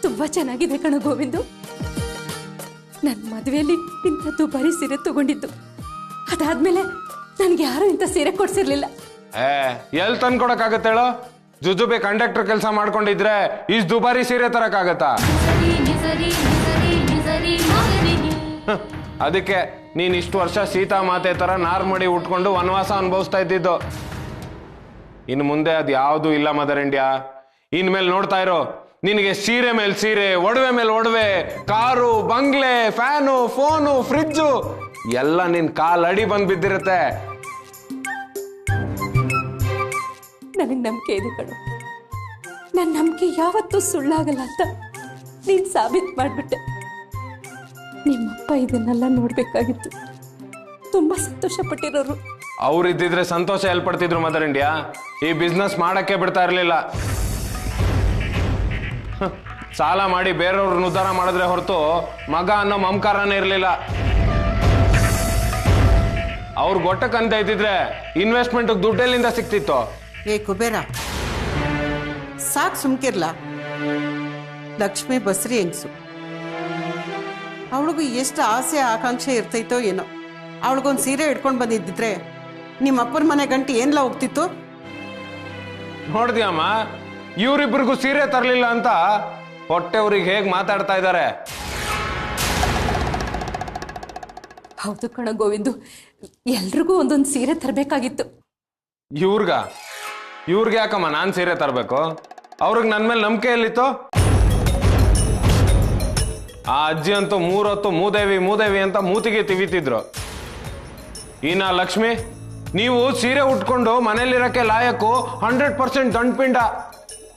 ತುಂಬಾ ಚೆನ್ನಾಗಿದೆ ಕಣ ಗೋವಿಂದು. ನನ್ನ ಮದುವೆಯಲ್ಲಿ ಇಂಥ ದುಬಾರಿ ಸೀರೆ ತಗೊಂಡಿದ್ದು. ಅದಾದ್ಮೇಲೆ ನನ್ಗೆ ಯಾರು ಇಂಥ ಸೀರೆ ಕೊಡ್ಸಿರ್ಲಿಲ್ಲ. ಎಲ್ ತಂದ್ಕೊಡಕ್ಕಾಗತ್ತೆ ಹೇಳೋ? ಜುಜುಬೆ ಕಂಡಕ್ಟರ್ ಕೆಲಸ ಮಾಡ್ಕೊಂಡಿದ್ರೆ ಇಷ್ಟು ದುಬಾರಿ ಸೀರೆ ತರಕ್ಕಾಗತ್ತಾ? ಅದಕ್ಕೆ ನೀನ್ ಇಷ್ಟು ವರ್ಷ ಸೀತಾ ಮಾತೆ ತರ ನಾರ್ಮಡಿ ಉಟ್ಕೊಂಡು ವನವಾಸ ಅನುಭವಿಸ್ತಾ ಇದ್ದಿದ್ದು. ಇನ್ನು ಮುಂದೆ ಅದು ಯಾವುದು ಇಲ್ಲ ಮದರ್ ಇಂಡಿಯಾ. ಇನ್ಮೇಲೆ ನೋಡ್ತಾ ಇರೋ, ನಿನಗೆ ಸೀರೆ ಮೇಲೆ ಸೀರೆ, ಒಡವೆ ಮೇಲೆ ಒಡವೆ, ಕಾರು, ಬಂಗ್ಲೆ, ಫ್ಯಾನು, ಫೋನು, ಫ್ರಿಜ್ಜು ಎಲ್ಲ ನಿನ್ ಕಾಲಡಿ ಬಂದ್ ಬಿದ್ದಿರುತ್ತೆ. ನನಗೆ ನಂಬಿಕೆ ಇದೆ ಕಣೋ. ನನ್ನ ನಂಬಿಕೆ ಯಾವತ್ತೂ ಸುಳ್ಳಾಗಲ್ಲ ಅಂತ ನೀನ್ ಸಾಬೀತು ಮಾಡ್ಬಿಟ್ಟೆ. ನಿಮ್ಮಪ್ಪ ಇದನ್ನೆಲ್ಲ ನೋಡ್ಬೇಕಾಗಿತ್ತು. ತುಂಬಾ ಸಂತೋಷ ಪಟ್ಟಿರೋರು. ಅವ್ರಿದ್ದಿದ್ರೆ ಸಂತೋಷ ಎಲ್ಲಿ ಪಡ್ತಿದ್ರು ಮದರ್ ಇಂಡಿಯಾ? ಈ ಬಿಸ್ನೆಸ್ ಮಾಡಕ್ಕೆ ಬಿಡ್ತಾ ಇರ್ಲಿಲ್ಲ. ಸಾಲ ಮಾಡಿ ಬೇರೆಯವ್ರನ್ನ ಉದ್ಧಾರ ಮಾಡಿದ್ರೆ ಹೊರತು ಮಗ ಅನ್ನೋ ಮಮಕಾರನೇ ಇರ್ಲಿಲ್ಲ. ಅವ್ರ ಗೊಟ್ಟಕ್ಕಂತ ಇದ್ದಿದ್ರೆ ಇನ್ವೆಸ್ಟ್ಮೆಂಟ್ ದುಡ್ಡೆಲ್ಲಿಂದ ಸಿಕ್ತಿತ್ತು? ಏ ಕುಬೇರ, ಸಾಕ್ ಸುಮ್ಕಿರ್ಲ. ಲಕ್ಷ್ಮಿ ಬಸ್ರಿ ಹೆಂಗ್ಸು. ಅವಳಿಗೂ ಎಷ್ಟು ಆಸೆ ಆಕಾಂಕ್ಷೆ ಇರ್ತೈತೋ ಏನೋ. ಅವಳಿಗೊಂದು ಸೀರೆ ಇಟ್ಕೊಂಡು ಬಂದಿದ್ದಿದ್ರೆ ನಿಮ್ಮ ಅಪ್ಪನ ಮನೆ ಗಂಟೆ ಏನ್ಲ ಹೋಗ್ತಿತ್ತು? ನೋಡ್ದಿಯಮ್ಮ, ಇವ್ರಿಬ್ರಿಗೂ ಸೀರೆ ತರಲಿಲ್ಲ ಅಂತ ಹೊಟ್ಟೆವ್ರಿಗೆ ಹೇಗ್ ಮಾತಾಡ್ತಾ ಇದ್ದಾರೆ. ಹೌದು ಕಣ ಗೋವಿಂದು, ಎಲ್ರಿಗೂ ಒಂದೊಂದು ಸೀರೆ ತರಬೇಕಾಗಿತ್ತು. ಇವ್ರಿಗೆ ಯಾಕಮ್ಮ ನಾನ್ ಸೀರೆ ತರಬೇಕು? ಅವ್ರಿಗೆ ನನ್ ಮೇಲೆ ನಂಬಿಕೆ ಎಲ್ಲಿತ್ತು? ಆ ಅಜ್ಜಿ ಅಂತೂ 3 ಹೊತ್ತು ಮೂದೇವಿ ಅಂತ ಮೂತಿಗೆ ತಿವಿತಿದ್ರು. ಇನ್ನ ಲಕ್ಷ್ಮಿ, ನೀವು ಸೀರೆ ಉಟ್ಕೊಂಡು ಮನೇಲಿರಕ್ಕೆ ಲಾಯಕು 100% ದಂಡ್ಪಿಂಡ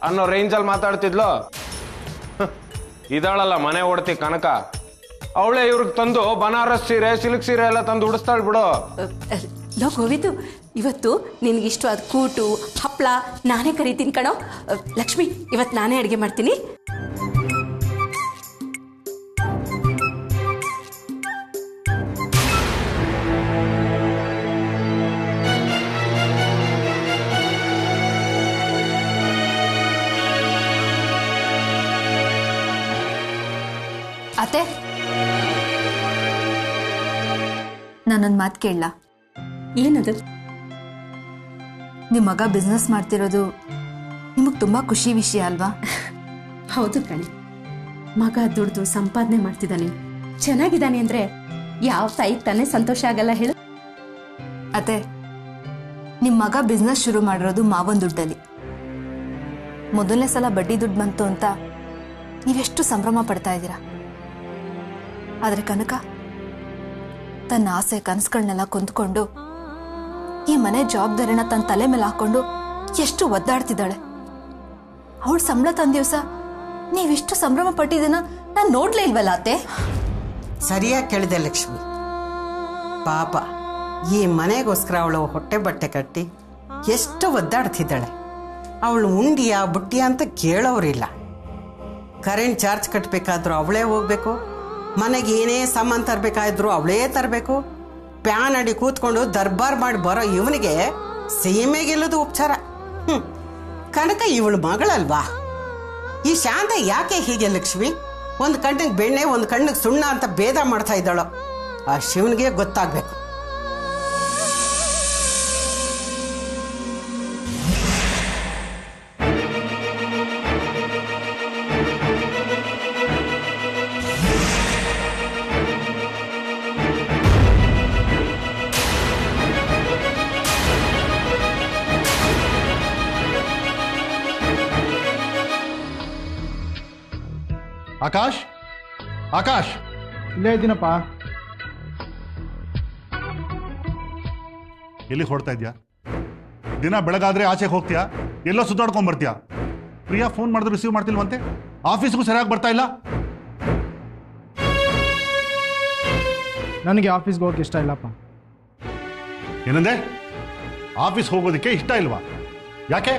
ಅನ್ನೋ ರೇಂಜಲ್ಲಿ ಮಾತಾಡ್ತಿದ್ಲು. ಇದಾಳಲ್ಲ ಮನೆ ಓಡ್ತಿ ಕನಕ, ಅವಳೇ ಇವ್ರಿಗೆ ತಂದು ಬನಾರಸ್ ಸೀರೆ, ಸಿಲ್ಕ್ ಸೀರೆ ಎಲ್ಲ ತಂದು ಉಡಿಸ್ತಾಳ್ ಬಿಡು. ಲೋ ಗೋವಿಂದು, ಇವತ್ತು ನಿನ್ಗಿಷ್ಟು ಅದು ಕೂಟು ಹಪ್ಪಳ ನಾನೇ ಕರಿತೀನಿ ಕಣೋ. ಲಕ್ಷ್ಮಿ, ಇವತ್ತು ನಾನೇ ಅಡುಗೆ ಮಾಡ್ತೀನಿ. ಅತ್ತೆ, ನಾನೊಂದು ಮಾತು ಕೇಳಲ್ಲ? ಏನದು? ನಿಮ್ಮ ಮಗ ಬಿಸ್ನೆಸ್ ಮಾಡ್ತಿರೋದು ನಿಮಗೆ ತುಂಬಾ ಖುಷಿ ವಿಷಯ ಅಲ್ವಾ? ಹೌದು ಕಣೆ, ಮಗ ದುಡ್ದು ಸಂಪಾದನೆ ಮಾಡ್ತಿದ್ದಾನೆ, ಚೆನ್ನಾಗಿದ್ದಾನೆ ಅಂದ್ರೆ ಯಾವ ತಾಯಿ ತಾನೇ ಸಂತೋಷ ಆಗಲ್ಲ ಹೇಳು? ಅತ್ತೆ, ನಿಮ್ಮ ಮಗ ಬಿಸ್ನೆಸ್ ಶುರು ಮಾಡಿರೋದು ಮಾವನ್ ದುಡ್ಡಲ್ಲಿ. ಮೊದಲನೇ ಸಲ ಬಡ್ಡಿ ದುಡ್ಡು ಬಂತು ಅಂತ ನೀವೆಷ್ಟು ಸಂಭ್ರಮ ಪಡ್ತಾ ಇದ್ದೀರಾ. ಆದರೆ ಕನಕ ತನ್ನ ಆಸೆ ಕನಸುಗಳನ್ನೆಲ್ಲ ಕೊಂದ್ಕೊಂಡು ಈ ಮನೆ ಜವಾಬ್ದಾರಿನ ತನ್ನ ತಲೆ ಮೇಲೆ ಹಾಕೊಂಡು ಎಷ್ಟು ಒದ್ದಾಡ್ತಿದ್ದಾಳೆ. ಅವಳು ಸಂಬಳ ತಂದ ದಿವಸ ನೀವಿಷ್ಟು ಸಂಭ್ರಮ ಪಟ್ಟಿದ್ದನ್ನ ನಾನು ನೋಡ್ಲೇ ಇಲ್ವಲ್ಲ ಅತ್ತೆ? ಸರಿಯಾಗಿ ಕೇಳಿದೆ ಲಕ್ಷ್ಮಿ. ಪಾಪ, ಈ ಮನೆಗೋಸ್ಕರ ಅವಳು ಹೊಟ್ಟೆ ಬಟ್ಟೆ ಕಟ್ಟಿ ಎಷ್ಟು ಒದ್ದಾಡ್ತಿದ್ದಾಳೆ. ಅವಳು ಉಂಡಿಯಾ ಬುಟ್ಟಿಯಾ ಅಂತ ಕೇಳೋರಿಲ್ಲ. ಕರೆಂಟ್ ಚಾರ್ಜ್ ಕಟ್ಟಬೇಕಾದ್ರೂ ಅವಳೇ ಹೋಗ್ಬೇಕು, ಮನೆಗೆ ಏನೇ ಸಾಮಾನು ತರಬೇಕಾದ್ರೂ ಅವಳೇ ತರಬೇಕು. ಪ್ಯಾನ್ ಅಡಿ ಕೂತ್ಕೊಂಡು ದರ್ಬಾರ್ ಮಾಡಿ ಬರೋ ಇವನಿಗೆ ಸೀಮೆಗೆಲ್ಲದು ಉಪಚಾರ. ಕನಕ ಇವಳು ಮಗಳಲ್ವಾ? ಈ ಶಾಂತ ಯಾಕೆ ಹೀಗೆ ಲಕ್ಷ್ಮಿ? ಒಂದು ಕಣ್ಣಿಗೆ ಬೆಣ್ಣೆ, ಒಂದು ಕಣ್ಣಿಗೆ ಸುಣ್ಣ ಅಂತ ಭೇದ ಮಾಡ್ತಾ ಇದ್ದಾಳೋ ಆ ಶಿವನಿಗೆ ಗೊತ್ತಾಗ್ಬೇಕು. ಆಕಾಶ್, ಆಕಾಶ್, ಇಲ್ಲೇ ಇದ್ದೀನಪ್ಪ. ಎಲ್ಲಿ ಹೊಡ್ತಾ ಇದ್ಯಾ? ದಿನ ಬೆಳಗಾದ್ರೆ ಆಚೆಗೆ ಹೋಗ್ತೀಯಾ, ಎಲ್ಲೋ ಸುತ್ತಾಡ್ಕೊಂಡ್ ಬರ್ತೀಯಾ? ಪ್ರಿಯಾ ಫೋನ್ ಮಾಡಿದ್ರೆ ರಿಸೀವ್ ಮಾಡ್ತಿಲ್ವಂತೆ, ಆಫೀಸ್ಗೂ ಸರಿಯಾಗಿ ಬರ್ತಾ ಇಲ್ಲ. ನನಗೆ ಆಫೀಸ್ಗೆ ಹೋಗಕ್ಕೆ ಇಷ್ಟ ಇಲ್ಲಪ್ಪ. ಏನಂದೆ? ಆಫೀಸ್ ಹೋಗೋದಕ್ಕೆ ಇಷ್ಟ ಇಲ್ವಾ? ಯಾಕೆ?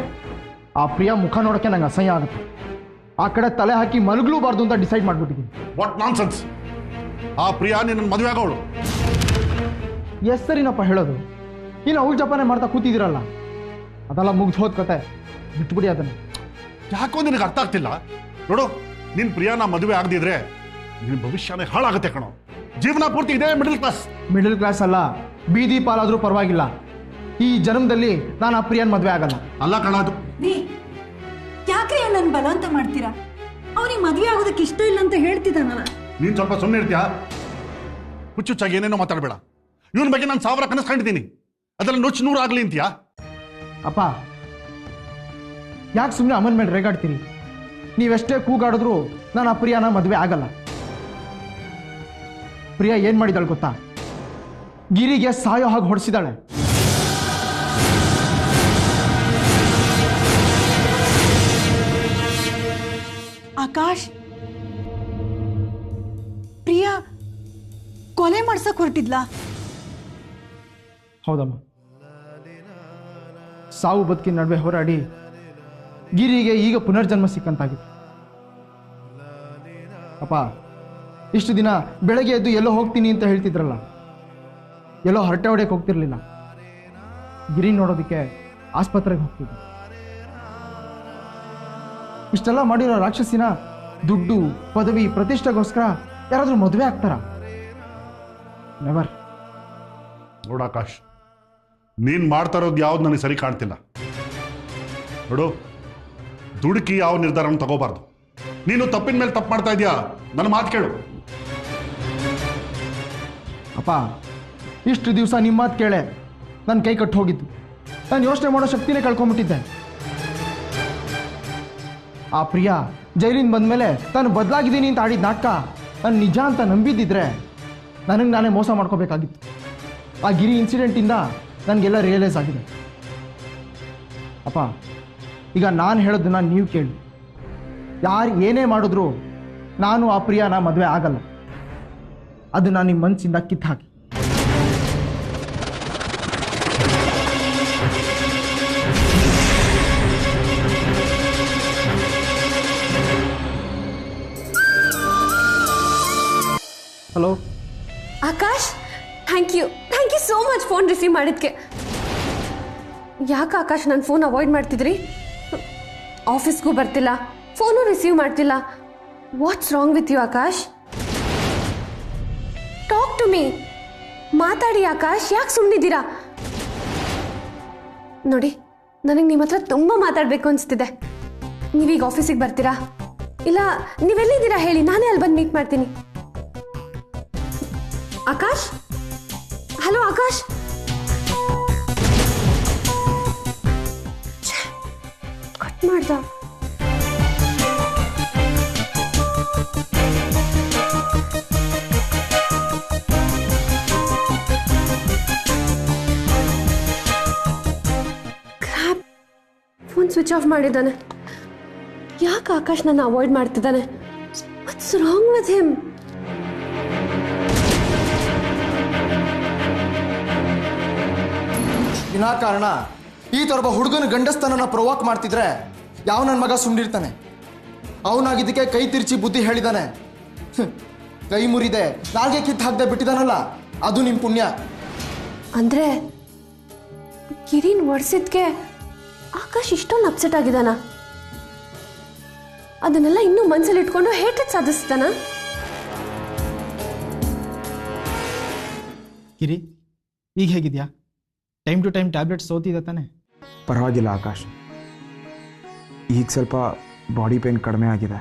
ಆ ಪ್ರಿಯಾ ಮುಖ ನೋಡೋಕ್ಕೆ ನಂಗೆ ಅಸಹ್ಯ ಆಗುತ್ತೆ. ಆ ಕಡೆ ತಲೆ ಹಾಕಿ ಮಲಗಲೂಬಾರ್ದು ಅಂತ ಡಿಸೈಡ್ ಮಾಡ್ಬಿಟ್ಟಿದ್ದೀನಿ. What nonsense! ಆ ಪ್ರಿಯಾ ನಿನ್ನ ಮದುವೆ ಆಗೋಳು. ಎಸ್ ಸರಿನಪ್ಪ ಹೇಳೋದು. ಇನ್ನು ಅವಳು ಜಪಾನೆ ಮಾಡ್ತಾ ಕೂತಿದ್ದೀರಲ್ಲ, ಅದೆಲ್ಲ ಮುಗ್ದು ಹೋದ ಕತೆ, ಬಿಟ್ಬಿಡಿ ಅದನ್ನು. ಯಾಕೋ ನಿನಗೆ ಅರ್ಥ ಆಗ್ತಿಲ್ಲ ನೋಡು. ನಿನ್ ಪ್ರಿಯಾನ ಮದುವೆ ಆಗದಿದ್ರೆ ನಿನ್ನ ಭವಿಷ್ಯನೇ ಹಾಳಾಗುತ್ತೆ ಕಣೋ. ಜೀವನ ಪೂರ್ತಿ ಇದೇ ಮಿಡಲ್ ಕ್ಲಾಸ್ ಅಲ್ಲ, ಬೀದಿ ಪಾಲಾದ್ರೂ ಪರವಾಗಿಲ್ಲ. ಈ ಜನ್ಮದಲ್ಲಿ ನಾನು ಆ ಪ್ರಿಯನ್ ಮದುವೆ ಆಗಲ್ಲ. ಅಲ್ಲ ಕಣ ಅದು. ಯಾಕ್ರಿ ನನ್ನ ಬಲವಂತ ಮಾಡ್ತೀರಾ? ಅವನಿಗೆ ಮದುವೆ ಆಗೋದಕ್ಕೆ ಇಷ್ಟ ಇಲ್ಲ ಅಂತ ಹೇಳ್ತಿದ್ದಾನಲ್ಲ. ನೀನ್ ಸ್ವಲ್ಪ ಸುಮ್ಮನೆ ಇರ್ತೀಯಾ? ಹುಚ್ಚುಚ್ಚಾಗಿ ಏನೇನೋ ಮಾತಾಡಬೇಡ. ಇವನ್ ಬಗ್ಗೆ ನಾನು 1000 ಕನಸು ಕಂಡಿದ್ದೀನಿ, ಅದೆಲ್ಲ ನುಚ್ಚು ನೂರು ಆಗ್ಲಿ ಅಂತೀಯಾ? ಅಪ್ಪ, ಯಾಕೆ ಸುಮ್ಮನೆ ಅಮ್ಮನ ಮೇಲೆ ರೇಗಾಡ್ತೀರಿ? ನೀವೆಷ್ಟೇ ಕೂಗಾಡಿದ್ರು ನಾನು ಆ ಪ್ರಿಯಾನ ಮದುವೆ ಆಗಲ್ಲ. ಪ್ರಿಯಾ ಏನ್ ಮಾಡಿದಾಳೆ ಗೊತ್ತಾ? ಗಿರಿಗೆ ಸಾಯೋ ಹಾಗೆ ಹೊಡೆಸಿದಾಳೆ. ಆಕಾಶ್, ಪ್ರಿಯಾ ಕೊಲೆ ಮಾಡ್ಸಕ್ ಹೊರಟಿದ್ಲಾ? ಹೌದಮ್ಮ. ಸಾವು ಬದುಕಿನ ನಡುವೆ ಹೋರಾಡಿ ಗಿರಿಗೆ ಈಗ ಪುನರ್ಜನ್ಮ ಸಿಕ್ಕಂತಾಗಿದೆ. ಅಪ್ಪ, ಇಷ್ಟು ದಿನ ಬೆಳಗ್ಗೆ ಎದ್ದು ಎಲ್ಲೋ ಹೋಗ್ತೀನಿ ಅಂತ ಹೇಳ್ತಿದ್ರಲ್ಲ, ಎಲ್ಲೋ ಹರಟೆ ಹೊಡೆಯಕ್ಕೆ ಹೋಗ್ತಿರ್ಲಿಲ್ಲ. ಗಿರಿ ನೋಡೋದಕ್ಕೆ ಆಸ್ಪತ್ರೆಗೆ ಹೋಗ್ತಿದ್ದೆ. ಇಷ್ಟೆಲ್ಲ ಮಾಡಿರೋ ರಾಕ್ಷಸಿನ ದುಡ್ಡು, ಪದವಿ, ಪ್ರತಿಷ್ಠೆಗೋಸ್ಕರ ಯಾರಾದ್ರೂ ಮದುವೆ ಆಗ್ತಾರ? ನೆವರ್. ನೋಡಾಕಾಶ್, ನೀನ್ ಮಾಡ್ತಾ ಇರೋದು ಯಾವ್ದು ನನಗೆ ಸರಿ ಕಾಣ್ತಿಲ್ಲ. ನೋಡು, ದುಡುಕಿ ಯಾವ ನಿರ್ಧಾರನ ತಗೋಬಾರ್ದು. ನೀನು ತಪ್ಪಿನ ಮೇಲೆ ತಪ್ಪು ಮಾಡ್ತಾ ಇದೀಯಾ. ನನ್ನ ಮಾತು ಕೇಳು. ಅಪ್ಪ, ಇಷ್ಟು ದಿವಸ ನಿಮ್ಮ ಮಾತು ಕೇಳೆ ನನ್ನ ಕೈ ಕಟ್ಟು ಹೋಗಿದ್ದು. ನಾನು ಯೋಚನೆ ಮಾಡೋ ಶಕ್ತಿನೇ ಕಳ್ಕೊಂಡ್ಬಿಟ್ಟಿದ್ದೆ. ಆ ಪ್ರಿಯಾ ಜೈಲಿಂದ ಬಂದಮೇಲೆ ತಾನು ಬದಲಾಗಿದ್ದೀನಿ ಅಂತ ಆಡಿದ ನಾಟಕ ನಾನು ನಿಜ ಅಂತ ನಂಬಿದ್ದಿದ್ರೆ ನನಗೆ ನಾನೇ ಮೋಸ ಮಾಡ್ಕೋಬೇಕಾಗಿತ್ತು. ಆ ಗಿರಿ ಇನ್ಸಿಡೆಂಟಿಂದ ನನಗೆಲ್ಲ ರಿಯಲೈಸ್ ಆಗಿದೆ. ಅಪ್ಪ, ಈಗ ನಾನು ಹೇಳೋದನ್ನ ನೀವು ಕೇಳಿ. ಯಾರು ಏನೇ ಮಾಡಿದ್ರು ನಾನು ಆ ಪ್ರಿಯಾನ ಮದುವೆ ಆಗಲ್ಲ. ಅದನ್ನ ನಿಮ್ಮ ಮನಸ್ಸಿಂದ ಕಿತ್ತು ಹಾಕಿ. Hello Akash, thank you so much phone receive ಮಾಡಿದ್ಕೆ. ಯಾಕೆ ಆಕಾಶ್ ನನ್ನ ಫೋನ್ ಅವಾಯ್ಡ್ ಮಾಡ್ತಿದ್ರಿ? ಆಫೀಸ್ಗೂ ಬರ್ತಿಲ್ಲ, ಫೋನು ರಿಸೀವ್ ಮಾಡ್ತಿಲ್ಲ. What's wrong with you Akash? Talk to me. ಮಾತಾಡಿ ಆಕಾಶ್, ಯಾಕೆ ಸುಮ್ಮನಿದ್ದೀರಾ? ನೋಡಿ, ನನಗೆ ನಿಮ್ಮ ಹತ್ರ ತುಂಬ ಮಾತಾಡಬೇಕು ಅನಿಸ್ತಿದೆ. ನೀವೀಗ ಆಫೀಸಿಗೆ ಬರ್ತೀರಾ? ಇಲ್ಲ ನೀವೆಲ್ಲಿದ್ದೀರಾ ಹೇಳಿ, ನಾನೇ ಅಲ್ಲಿ ಬಂದು ಮೀಟ್ ಮಾಡ್ತೀನಿ. ಆಕಾಶ್, ಹಲೋ ಆಕಾಶ್. ಕಟ್ ಮಾಡ್ದ. ಫೋನ್ ಸ್ವಿಚ್ ಆಫ್ ಮಾಡಿದ್ದಾನೆ. ಯಾಕೆ ಆಕಾಶ್ ನನ್ನ ಅವಾಯ್ಡ್ ಮಾಡ್ತಿದ್ದಾನೆ? What's wrong with him? ವಿನಾಕಾರಣ ಈ ಥರ ಒಬ್ಬ ಹುಡುಗನ ಗಂಡಸ್ತನನ್ನ ಪ್ರೊವಾಕ್ ಮಾಡ್ತಿದ್ರೆ ಯಾವ ನನ್ನ ಮಗ ಸುಮ್ಮನಿರ್ತಾನೆ? ಅವನಾಗಿದ್ದಕ್ಕೆ ಕೈ ತಿರ್ಚಿ ಬುದ್ಧಿ ಹೇಳಿದಾನೆ. ಕೈ ಮುರಿದೆ ನಾಲ್ಗೆ ಕಿತ್ತು ಹಾಕದೆ ಬಿಟ್ಟಿದಾನಲ್ಲ, ಅದು ನಿಮ್ಮ ಪುಣ್ಯ. ಅಂದ್ರೆ ಗಿರಿನ್ ಒಡ್ಸಿದ್ಕೆ ಆಕಾಶ್ ಇಷ್ಟೊಂದು ಅಪ್ಸೆಟ್ ಆಗಿದಾನ? ಅದನ್ನೆಲ್ಲ ಇನ್ನೂ ಮನ್ಸಲ್ಲಿ ಇಟ್ಕೊಂಡು ಹೇಟೆಡ್ ಸಾಧಿಸ್ತಾನ? ಗಿರಿ, ಈಗ ಹೇಗಿದ್ಯಾ? ಟೈಮ್ ಟು ಟೈಮ್ ಟ್ಯಾಬ್ಲೆಟ್ ಸೋತಿದೆ ತಾನೆ? ಪರವಾಗಿಲ್ಲ ಆಕಾಶ್, ಈಗ ಸ್ವಲ್ಪ ಬಾಡಿ ಪೇನ್ ಕಡಿಮೆ ಆಗಿದೆ.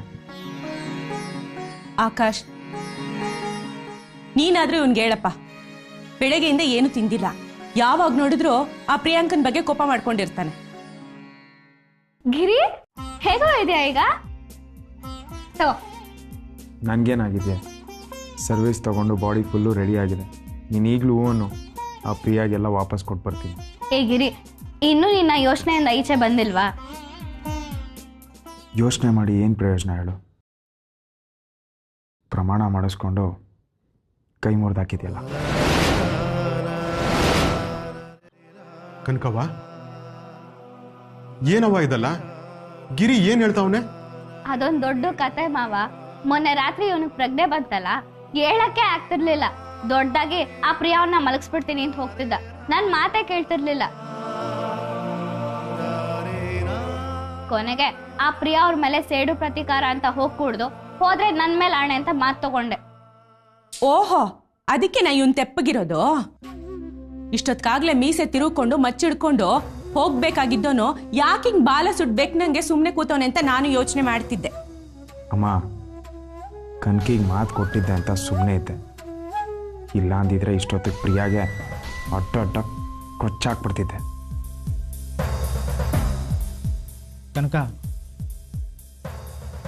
ಆಕಾಶ್, ನೀನಾದ್ರೂ ಇವ್ನಿಗೆ ಹೇಳಪ್ಪ. ಬೆಳಗ್ಗೆಯಿಂದ ಏನು ತಿಂದಿಲ್ಲ, ಯಾವಾಗ ನೋಡಿದ್ರು ಆ ಪ್ರಿಯಾಂಕನ್ ಬಗ್ಗೆ ಕೋಪ ಮಾಡ್ಕೊಂಡಿರ್ತಾನೆ. ಗಿರಿ, ಹೇಗೋ ಇದೆಯಾ ಈಗ? ನನಗೇನಾಗಿದೆ? ಸರ್ವಿಸ್ ತಗೊಂಡು ಬಾಡಿ ಫುಲ್ಲು ರೆಡಿ ಆಗಿದೆ. ನೀನು ಈಗಲೂ ಹೂವನ್ನು ಆ ಪ್ರಿಯಾಗೆಲ್ಲ ವಾಪಸ್ ಕೊಟ್ಟು ಬರ್ತೀನಿ. ಏ ಗಿರಿ, ಇನ್ನೂ ನಿನ್ನ ಯೋಚನೆಯಿಂದ ಈಚೆ ಬಂದಿಲ್ವಾ? ಯೋಚನೆ ಮಾಡಿ ಏನು ಪ್ರಯೋಜನ ಹೇಳು? ಪ್ರಮಾಣ ಮಾಡಿಸ್ಕೊಂಡು ಕೈ ಮುರಿದಾಕಿದೆಯಲ್ಲ. ಕನಕವ್ವ, ಏನವ್ವ ಇದಲ್ಲ? ಗಿರಿ ಏನ್ ಹೇಳ್ತಾವನೆ? ಅದೊಂದು ದೊಡ್ಡ ಕತೆ ಮಾವ. ಮೊನ್ನೆ ರಾತ್ರಿ ಇವನಿಗೆ ಪ್ರಜ್ಞೆ ಬಂತಲ್ಲ, ಹೇಳಕ್ಕೆ ಆಗ್ತಿರ್ಲಿಲ್ಲ. ದೊಡ್ಡದಾಗಿ ಆ ಪ್ರಿಯಾವನ್ನ ಮಲಗಿಸ್ಬಿಡ್ತೀನಿ ಅಂತ ಹೋಗ್ತಿದ್ದ. ನನ್ ಮಾತೇ ಕೇಳ್ತಿರ್ಲಿಲ್ಲ. ಕೊನೆಗೆ ಆ ಪ್ರಿಯಾ ಅವ್ರ ಮೇಲೆ ಸೇಡು ಪ್ರತೀಕಾರ ಅಂತ ಹೋಗ್ಕೂಡ್ದು, ಹೋದ್ರೆ ನನ್ ಮೇಲೆ ಆಣೆ ಅಂತ ಮಾತು ತಗೊಂಡೆ. ಓಹೋ, ಅದಕ್ಕೆ ನಾ ಇವನ್ ತೆಪ್ಪಗಿರೋದು. ಇಷ್ಟೊತ್ಕಾಗ್ಲೇ ಮೀಸೆ ತಿರುಕೊಂಡು ಮಚ್ಚಿಡ್ಕೊಂಡು ಹೋಗ್ಬೇಕಾಗಿದ್ದೋನು ಯಾಕಿಂಗ್ ಬಾಲ ಸುಡ್ಬೇಕು ನಂಗೆ ಸುಮ್ಮನೆ ಕೂತವನೆ ಅಂತ ನಾನು ಯೋಚನೆ ಮಾಡ್ತಿದ್ದೆ. ಅಮ್ಮ, ಕನ್ಕಿಗೆ ಮಾತು ಕೊಟ್ಟಿದ್ದೆ ಅಂತ ಸುಮ್ಮನೆ ಇದ್ದೆ. ಇಲ್ಲ ಅಂದಿದ್ರೆ ಇಷ್ಟೊತ್ತಿಗೆ ಪ್ರಿಯಾಗೆ ಅಡ್ಡ ಕೊಚ್ಚಾಕ್ಬಿಡ್ತಿದ್ದೆ. ಕನಕ,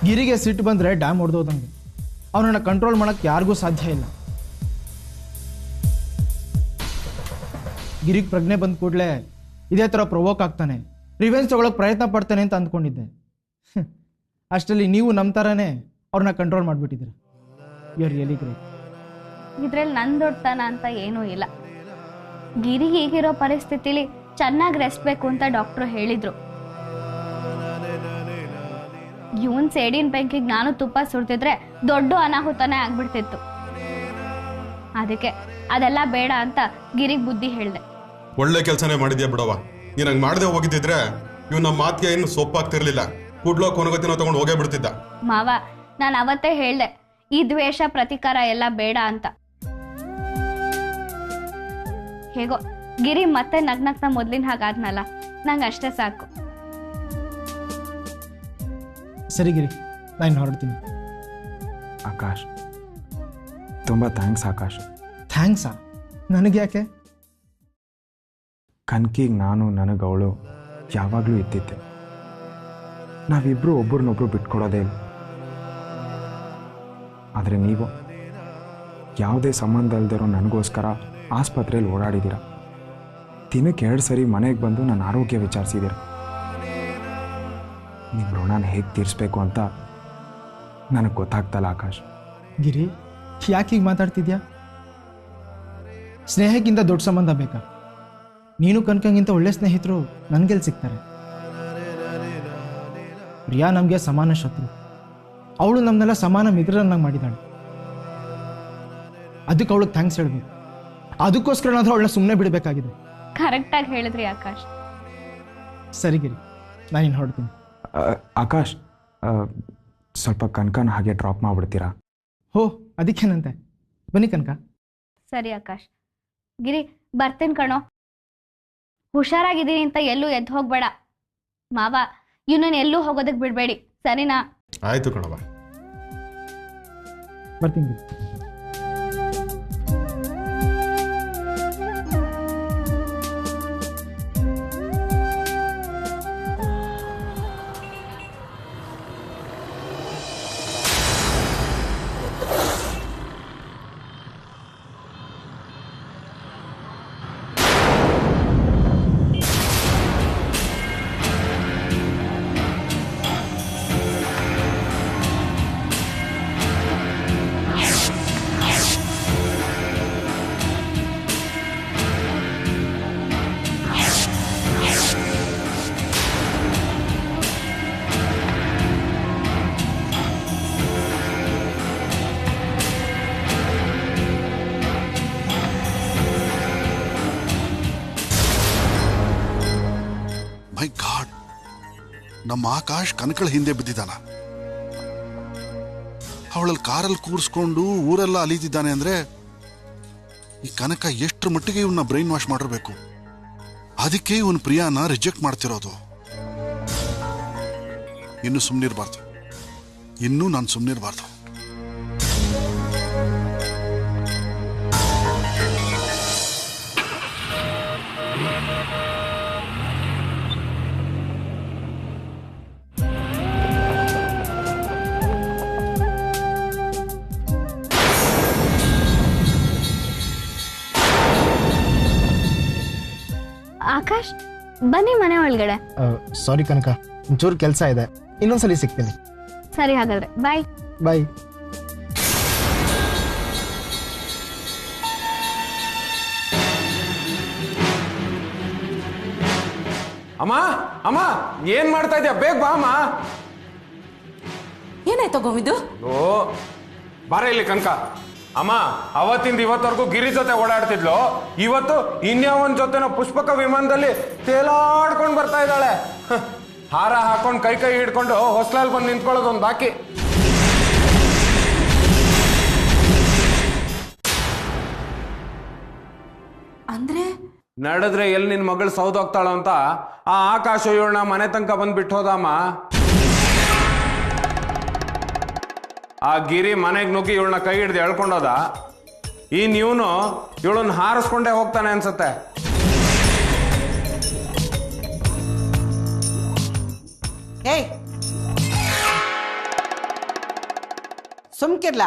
ಗಿರಿಗೆ ಸಿಟ್ಟು ಬಂದರೆ ಡ್ಯಾಮ್ ಹೊಡೆದೋದಂಗೆ. ಅವನನ್ನು ಕಂಟ್ರೋಲ್ ಮಾಡೋಕ್ಕೆ ಯಾರಿಗೂ ಸಾಧ್ಯ ಇಲ್ಲ. ಗಿರಿಗೆ ಪ್ರಜ್ಞೆ ಬಂದ ಕೂಡಲೇ ಇದೇ ಥರ ಪ್ರವೋಕ್ ಆಗ್ತಾನೆ, ರಿವೆಂಜ್ ತಗೊಳಕ್ಕೆ ಪ್ರಯತ್ನ ಪಡ್ತಾನೆ ಅಂತ ಅಂದ್ಕೊಂಡಿದ್ದೆ. ಅಷ್ಟರಲ್ಲಿ ನೀವು ನಮ್ಮ ಥರನೇ ಅವ್ರನ್ನ ಕಂಟ್ರೋಲ್ ಮಾಡಿಬಿಟ್ಟಿದ್ದೀರ. You are really great. ಇದ್ರಲ್ಲಿ ನನ್ ದೊಡ್ಡತನ ಅಂತ ಏನೂ ಇಲ್ಲ. ಗಿರಿಗೆ ಈಗಿರೋ ಪರಿಸ್ಥಿತಿಲಿ ಚೆನ್ನಾಗಿ ರೆಸ್ಟ್ ಬೇಕು ಅಂತ ಡಾಕ್ಟ್ರು ಹೇಳಿದ್ರು. ಇವನ್ ಸೇಡಿನ ಬೆಂಕಿಗೆ ನಾನು ತುಪ್ಪ ಸುಡ್ತಿದ್ರೆ ದೊಡ್ಡ ಅನಾಹುತನೇ ಆಗ್ಬಿಡ್ತಿತ್ತು. ಅದಕ್ಕೆ ಅದೆಲ್ಲ ಬೇಡ ಅಂತ ಗಿರಿಗೆ ಬುದ್ಧಿ ಹೇಳ್ದೆ. ಒಳ್ಳೆ ಕೆಲಸನೇ ಮಾಡಿದ್ಯಾ ಬಿಡವ. ನೀನ್ ಹಂಗ್ ಮಾಡದೆ ಹೋಗಿದ್ದಿದ್ರೆ ಇವ್ ನಮ್ಮ ಮಾತಿಗೆ ಇನ್ನು ಸೊಪ್ಪಾಗ್ತಿರ್ಲಿಲ್ಲ. ಕೂಡ್ಲೋ ಕೊನಗತಿನ ತಗೊಂಡು ಹೋಗೇ ಬಿಡ್ತಿದ್ದ. ಮಾವ, ನಾನು ಅವತ್ತೇ ಹೇಳ್ದೆ ಈ ದ್ವೇಷ ಪ್ರತೀಕಾರ ಎಲ್ಲ ಬೇಡ ಅಂತ. ಹೇಗೋ ಗಿರಿ ಮತ್ತೆ ನಗ್ನಗ್ನ ಮೊದ್ಲಿನ ಹಾಗಾದ್ನಲ್ಲ, ನಂಗೆ ಅಷ್ಟೇ ಸಾಕು. ಸರಿ ಗಿರಿ, ನಾನು ಹೊರಡ್ತೀನಿ. ಆಕಾಶ್, ತುಂಬ ಥ್ಯಾಂಕ್ಸ್ ಆಕಾಶ್. ಥ್ಯಾಂಕ್ಸಾ? ನನಗೆ ಯಾಕೆ? ಕನ್ಕಿಗೆ ನಾನು ನನಗೆ ಅವಳು ಯಾವಾಗಲೂ ಇದ್ದಿದ್ದೆ. ನಾವಿಬ್ಬರು ಒಬ್ರನ್ನೊಬ್ರು ಬಿಟ್ಕೊಡೋದೇ ಇಲ್ಲ. ಆದರೆ ನೀವು ಯಾವುದೇ ಸಂಬಂಧ ಅಲ್ದಿರೋ ನನಗೋಸ್ಕರ ಆಸ್ಪತ್ರೆಯಲ್ಲಿ ಓಡಾಡಿದ್ದೀರ. ದಿನಕ್ಕೆ 2 ಸರಿ ಮನೆಗೆ ಬಂದು ನನ್ನ ಆರೋಗ್ಯ ವಿಚಾರಿಸಿದ್ದೀರ. ನಿಮ್ಮ ಋಣನ ಹೇಗೆ ತೀರಿಸ್ಬೇಕು ಅಂತ ನನಗೆ ಗೊತ್ತಾಗ್ತಲ್ಲ ಆಕಾಶ್. ಗಿರಿ, ಯಾಕೆ ಹೀಗೆ ಮಾತಾಡ್ತಿದ್ಯಾ? ಸ್ನೇಹಕ್ಕಿಂತ ದೊಡ್ಡ ಸಂಬಂಧ ಬೇಕಾ? ನೀನು ಕನಕಂಗಿಂತ ಒಳ್ಳೆ ಸ್ನೇಹಿತರು ನನಗೆಲ್ಲಿ ಸಿಗ್ತಾರೆ? ಪ್ರಿಯಾ ನಮಗೆ ಸಮಾನ ಶತ್ರು. ಅವಳು ನಮ್ಮನ್ನೆಲ್ಲ ಸಮಾನ ಮಿತ್ರರನ್ನಾಗಿ ಮಾಡಿದಾಳೆ. ಅದಕ್ಕೆ ಅವಳಿಗೆ ಥ್ಯಾಂಕ್ಸ್ ಹೇಳ್ಬೇಕು. ಅದಕ್ಕೋಸ್ಕರ ನಾದರೂ ಅವಳನ್ನ ಸುಮ್ಮನೆ ಬಿಡಬೇಕಾಗಿದೆ. ಕರೆಕ್ಟಾಗಿ ಹೇಳಿದ್ರಿ ಆಕಾಶ್. ಸರಿ ಗಿರಿ, ನಾನು ಹೊರಡ್ತೀನಿ. ಆಕಾಶ್, ಸ್ವಲ್ಪ ಕನಕನ ಹಾಗೆ ಡ್ರಾಪ್ ಮಾಡಿಬಿಡ್ತೀರಾ? ಹೋ, ಅದಕ್ಕೇನಂತೆ. ಬನ್ನಿ ಕನಕ. ಸರಿ ಆಕಾಶ್. ಗಿರಿ, ಬರ್ತೇನೆ ಕಣೋ. ಹುಷಾರಾಗಿದ್ದೀನಿ ಅಂತ ಎಲ್ಲೂ ಎದ್ದು ಹೋಗ್ಬೇಡ. ಮಾವ, ಇವನನ್ನ ಎಲ್ಲೂ ಹೋಗೋದಕ್ಕೆ ಬಿಡಬೇಡಿ, ಸರಿನಾ? ಆಯ್ತು ಕಣವ. ಬರ್ತೀನಿ ಗಿರಿ. ಮೈ ಗಾಡ್, ನಮ್ಮ ಆಕಾಶ್ ಕನಕಳ ಹಿಂದೆ ಬಿದ್ದಿದ್ದಾನ. ಅವಳಲ್ಲಿ ಕಾರಲ್ಲಿ ಕೂರಿಸ್ಕೊಂಡು ಊರೆಲ್ಲ ಅಲಿತಿದ್ದಾನೆ ಅಂದ್ರೆ ಈ ಕನಕ ಎಷ್ಟರ ಮಟ್ಟಿಗೆ ಇವನ್ನ ಬ್ರೈನ್ ವಾಶ್ ಮಾಡಿರ್ಬೇಕು. ಅದಕ್ಕೆ ಇವನ್ ಪ್ರಿಯಾನ ರಿಜೆಕ್ಟ್ ಮಾಡ್ತಿರೋದು. ಇನ್ನು ಸುಮ್ಮನಿರ್ಬಾರ್ದು, ಇನ್ನೂ ನಾನು ಸುಮ್ಮನಿರ್ಬಾರ್ದು. ಆಕಾಶ್, ಬನ್ನಿ ಮನೆ ಒಳಗಡೆ. ಸಾರಿ ಕನಕ, ಒಂಚೂರು ಕೆಲಸ ಇದೆ, ಇನ್ನೊಂದ್ಸಲಿ ಸಿಗ್ತೀನಿ. ಸರಿ, ಹಾಗಾದ್ರೆ ಬಾಯ್. ಬಾಯ್. ಅಮ್ಮ, ಅಮ್ಮ, ಏನ್ ಮಾಡ್ತಾ ಇದ್ಯಾ? ಬೇಗ ಬಾ ಅಮ್ಮ. ಏನಾಯ್ತು ಗೋವಿಂದು? ಓ, ಬಾರ ಇಲ್ಲಿ ಕನಕ. ಅಮ್ಮ, ಅವತ್ತಿಂದ ಇವತ್ತವರೆಗೂ ಗಿರಿ ಜೊತೆ ಓಡಾಡ್ತಿದ್ಲು. ಇವತ್ತು ಇನ್ಯಾವನ್ ಜೊತೆನೋ ಪುಷ್ಪಕ ವಿಮಾನದಲ್ಲಿ ತೇಲಾಡ್ಕೊಂಡು ಬರ್ತಾ ಇದ್ದಾಳೆ. ಹಾರ ಹಾಕೊಂಡು ಕೈ ಕೈ ಹಿಡ್ಕೊಂಡು ಹೊಸ್ಲಲ್ಲಿ ಬಂದು ನಿಂತ್ಕೊಳ್ಳೋದು ಒಂದು ಬಾಕಿ. ಅಂದ್ರೆ ನಡೆದ್ರೆ ಎಲ್ಲಿ ನಿನ್ ಮಗಳು ಸೌದೋಗ್ತಾಳ ಅಂತ ಆ ಆಕಾಶ ಇವಳನ್ನ ಮನೆ ತನಕ ಬಂದು ಬಿಟ್ಟು ಹೋದಮ್ಮ. ಆ ಗಿರಿ ಮನೆಗೆ ನುಗ್ಗಿ ಇವಳನ್ನ ಕೈ ಹಿಡ್ದು ಎಳ್ಕೊಂಡೋದ. ಇವನು ಇವಳನ್ನ ಹಾರಿಸ್ಕೊಂಡೇ ಹೋಗ್ತಾನೆ ಅನ್ಸತ್ತೆ. ಏಯ್ ಸುಮ್ಕಿರ್ಲ,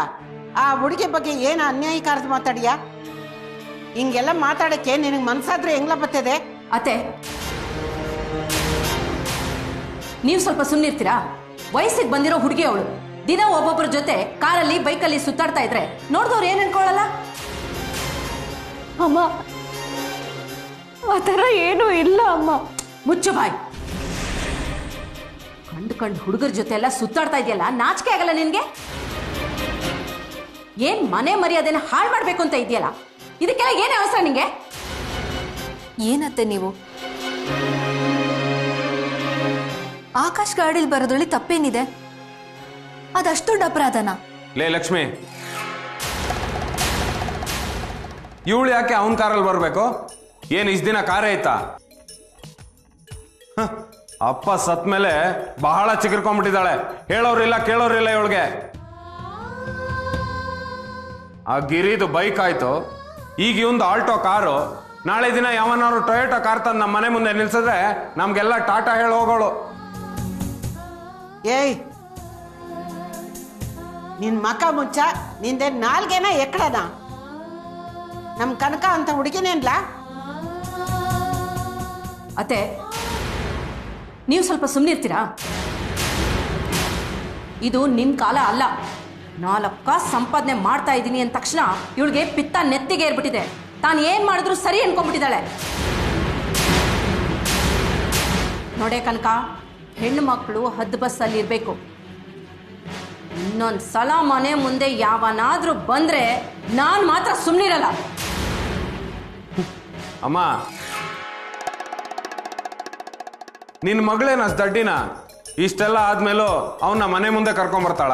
ಆ ಹುಡುಗಿ ಬಗ್ಗೆ ಏನು ಅನ್ಯಾಯಕಾರದ ಮಾತಾಡಿಯಾ? ಹಿಂಗೆಲ್ಲ ಮಾತಾಡಕ್ಕೆ ನಿನಗೆ ಮನ್ಸಾದ್ರೆ ಹೆಂಗ್ಲ ಬರ್ತದೆ? ಅತ್ತೆ, ನೀವು ಸ್ವಲ್ಪ ಸುಮ್ಮನಿರ್ತೀರಾ? ವಯಸ್ಸಿಗೆ ಬಂದಿರೋ ಹುಡುಗಿ ಅವಳು. ದಿನ ಒಬ್ಬೊಬ್ಬರ ಜೊತೆ ಕಾರಲ್ಲಿ ಬೈಕಲ್ಲಿ ಸುತ್ತಾಡ್ತಾ ಇದ್ರೆ ನೋಡಿದವ್ರು ಏನ್ ಅನ್ಕೊಳ್ಳಲ್ಲ? ಅಮ್ಮ, ಆ ಥರ ಏನೂ ಇಲ್ಲ ಅಮ್ಮ. ಮುಚ್ಚು ಬಾಯ್. ಕಂಡು ಹುಡುಗರ ಜೊತೆ ಎಲ್ಲ ಸುತ್ತಾಡ್ತಾ ಇದೆಯಲ್ಲ, ನಾಚಿಕೆ ಆಗಲ್ಲ ನಿನ್ಗೆ? ಏನ್ ಮನೆ ಮರ್ಯಾದೆನ ಹಾಳು ಮಾಡ್ಬೇಕು ಅಂತ ಇದೆಯಲ್ಲ, ಇದಕ್ಕೆಲ್ಲ ಏನೇ ಅವಸರ ನಿಂಗೆ? ಏನತ್ತೆ ನೀವು? ಆಕಾಶ್ ಗಾಡಿಲಿ ಬರೋದ್ರಲ್ಲಿ ತಪ್ಪೇನಿದೆ? ಅದಷ್ಟು ದೊಡ್ಡ ಅಪರಾಧನ? ಲೇ ಲಕ್ಷ್ಮಿ, ಇವಳು ಯಾಕೆ ಅವನ ಕಾರಲ್ಲಿ ಬರ್ಬೇಕು? ಏನ್ ಇಷ್ಟ ದಿನ ಕಾರೇ ಐತಾ? ಅಪ್ಪ ಸತ್ ಮೇಲೆ ಬಹಳ ಚಿಕ್ಕರ್ಕೊಂಡ್ಬಿಟ್ಟಿದ್ದಾಳೆ. ಹೇಳೋರಿಲ್ಲ ಕೇಳೋರಿಲ್ಲ ಇವಳಿಗೆ. ಆ ಗಿರಿದು ಬೈಕ್ ಆಯ್ತು, ಈಗ ಇವಂದು ಆಲ್ಟೋ ಕಾರು. ನಾಳೆ ದಿನ ಯಾವನಾರು ಟೊಯೋಟೋ ಕಾರ್ ತಂದು ನಮ್ಮ ಮನೆ ಮುಂದೆ ನಿಲ್ಸಿದ್ರೆ ನಮ್ಗೆಲ್ಲ ಟಾಟಾ ಹೇಳಿ ಹೋಗೋಳು. ಏಯ್, ನಿನ್ ಮಕ ಮುಚ್ಚ. ನಿಂದೆ ನಾಲ್ಗೆನ ಎಕ್ಕಡನ? ನಮ್ ಕನಕ ಅಂತ ಹುಡುಗಿನೇನ್ಲ? ಅತ್ತೆ, ನೀವು ಸ್ವಲ್ಪ ಸುಮ್ಮನಿರ್ತೀರಾ? ಇದು ನಿಮ್ ಕಾಲ ಅಲ್ಲ. 4 ಕಾಸು ಸಂಪಾದನೆ ಮಾಡ್ತಾ ಇದ್ದೀನಿ ಅಂದ ತಕ್ಷಣ ಇವಳಿಗೆ ಪಿತ್ತ ನೆತ್ತಿಗೆ ಏರ್ಬಿಟ್ಟಿದೆ. ತಾನು ಏನ್ ಮಾಡಿದ್ರು ಸರಿ ಅನ್ಕೊಂಡ್ಬಿಟ್ಟಿದ್ದಾಳೆ. ನೋಡೇ ಕನಕ, ಹೆಣ್ಣು ಮಕ್ಕಳು ಹದ್ದು ಬಸ್ಸಲ್ಲಿ ಇರಬೇಕು. ಇನ್ನೊಂದು ಸಲ ಮನೆ ಮುಂದೆ ಯಾವನಾದ್ರೂ ಬಂದ್ರೆ ನಾನು ಮಾತ್ರ ಸುಮ್ಮನಿರಲ್ಲ. ಅಮ್ಮ, ನಿನ್ನ ಮಗಳೇನ ದಡ್ಡಿನ? ಇಷ್ಟೆಲ್ಲ ಆದ್ಮೇಲೂ ಅವನ್ನ ಮನೆ ಮುಂದೆ ಕರ್ಕೊಂಬರ್ತಾಳ?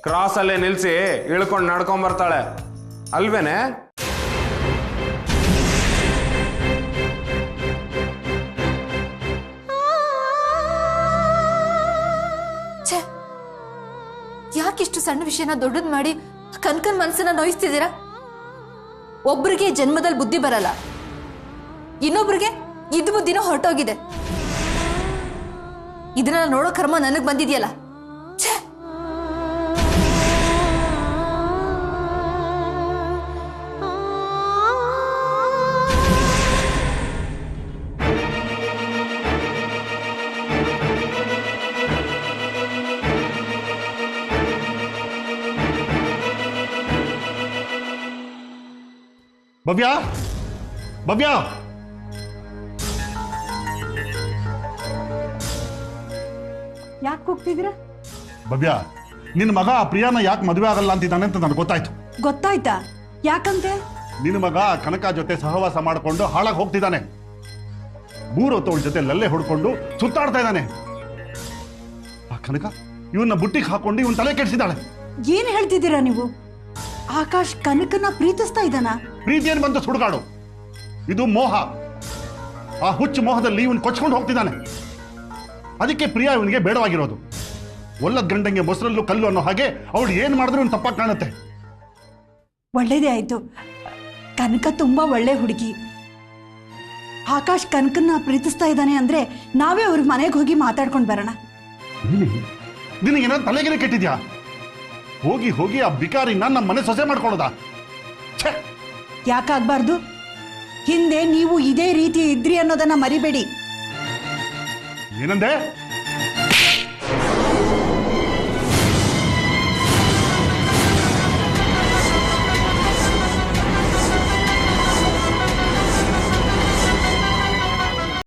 ಕ್ರಾಸ್ ಅಲ್ಲೇ ನಿಲ್ಸಿ ಇಳ್ಕೊಂಡು ನಡ್ಕೊಂಬರ್ತಾಳೆ ಅಲ್ವೇನೆ? ಛೇ, ಯಾಕಿಷ್ಟು ಸಣ್ಣ ವಿಷಯನ ದೊಡ್ಡದ್ ಮಾಡಿ ಕನ್ಕನ್ ಮನಸ್ಸನ್ನ ನೋಯಿಸ್ತಿದ್ದೀರಾ? ಒಬ್ರಿಗೆ ಜನ್ಮದಲ್ಲಿ ಬುದ್ಧಿ ಬರಲ್ಲ, ಇನ್ನೊಬ್ರಿಗೆ ಇದ್ ಬುದ್ಧಿನೂ ಹೊರಟೋಗಿದೆ. ಇದನ್ನ ನೋಡೋ ಕರ್ಮ ನನಗ್ ಬಂದಿದ್ಯಲ್ಲ. ಛೇ, ಭವ್ಯ, ಭವ್ಯ, ಯಾಕೆ ಹೋಗ್ತಿದ್ದೀರಾ? ಭವ್ಯ, ನಿನ್ನ ಮಗ ಆ ಪ್ರಿಯಾನ ಯಾಕೆ ಮದುವೆ ಆಗಲ್ಲ ಅಂತಿದ್ದಾನೆ ಅಂತ ನನಗೆ ಗೊತ್ತಾಯ್ತು. ಗೊತ್ತಾಯ್ತಾ? ಯಾಕಂತೆ? ನಿನ್ನ ಮಗ ಕನಕ ಜೊತೆ ಸಹವಾಸ ಮಾಡಿಕೊಂಡು ಹಾಳಾಗಿ ಹೋಗ್ತಿದ್ದಾನೆ. 3 ಹೊತ್ತು ಅವಳ ಜೊತೆ ಲಲ್ಲೆ ಹೊಡ್ಕೊಂಡು ಸುತ್ತಾಡ್ತಾ ಇದ್ದಾನೆ. ಆ ಕನಕ ಇವನ್ನ ಬುಟ್ಟಿಗೆ ಹಾಕೊಂಡು ಇವನ್ ತಲೆ ಕೆಡಿಸಿದಾಳೆ. ಏನ್ ಹೇಳ್ತಿದ್ದೀರಾ ನೀವು? ಆಕಾಶ್ ಕನಕನ ಪ್ರೀತಿಸ್ತಾ ಇದ್ದಾನ? ಪ್ರೀತಿ ಏನ್ ಬಂತು ಸುಡುಗಾಡು? ಇದು ಮೋಹ. ಆ ಹುಚ್ಚು ಮೋಹದಲ್ಲಿ ಇವನ್ ಕೊಚ್ಕೊಂಡು ಹೋಗ್ತಿದ್ದಾನೆ. ಅದಕ್ಕೆ ಪ್ರಿಯಾ ಇವನಿಗೆ ಬೇಡವಾಗಿರೋದು. ಒಲ್ಲದ ಗಂಡಂಗೆ ಮೊಸರಲ್ಲೂ ಕಲ್ಲು ಅನ್ನೋ ಹಾಗೆ ಅವಳು ಏನ್ ಮಾಡಿದ್ರು ಇವ್ನು ತಪ್ಪಾಗಿ ಕಾಣುತ್ತೆ. ಒಳ್ಳೇದೇ ಆಯ್ತು. ಕನಕ ತುಂಬಾ ಒಳ್ಳೆ ಹುಡುಗಿ. ಆಕಾಶ್ ಕನಕನ್ನ ಪ್ರೀತಿಸ್ತಾ ಇದ್ದಾನೆ ಅಂದ್ರೆ ನಾವೇ ಅವ್ರ ಮನೆಗೆ ಹೋಗಿ ಮಾತಾಡ್ಕೊಂಡು ಬರೋಣ. ನಿನಗೇನ ತಲೆಗೆನೆ ಕೆಟ್ಟಿದ್ಯಾ? ಹೋಗಿ ಹೋಗಿ ಆ ಬಿಕಾರಿನ ನಮ್ಮ ಮನೆ ಸೊಸೆ ಮಾಡ್ಕೊಳ್ಳೋದಾ? ಯಾಕಾಗ್ಬಾರ್ದು? ಹಿಂದೆ ನೀವು ಇದೇ ರೀತಿ ಇದ್ರಿ ಅನ್ನೋದನ್ನ ಮರಿಬೇಡಿ. ಏನಂದೆ?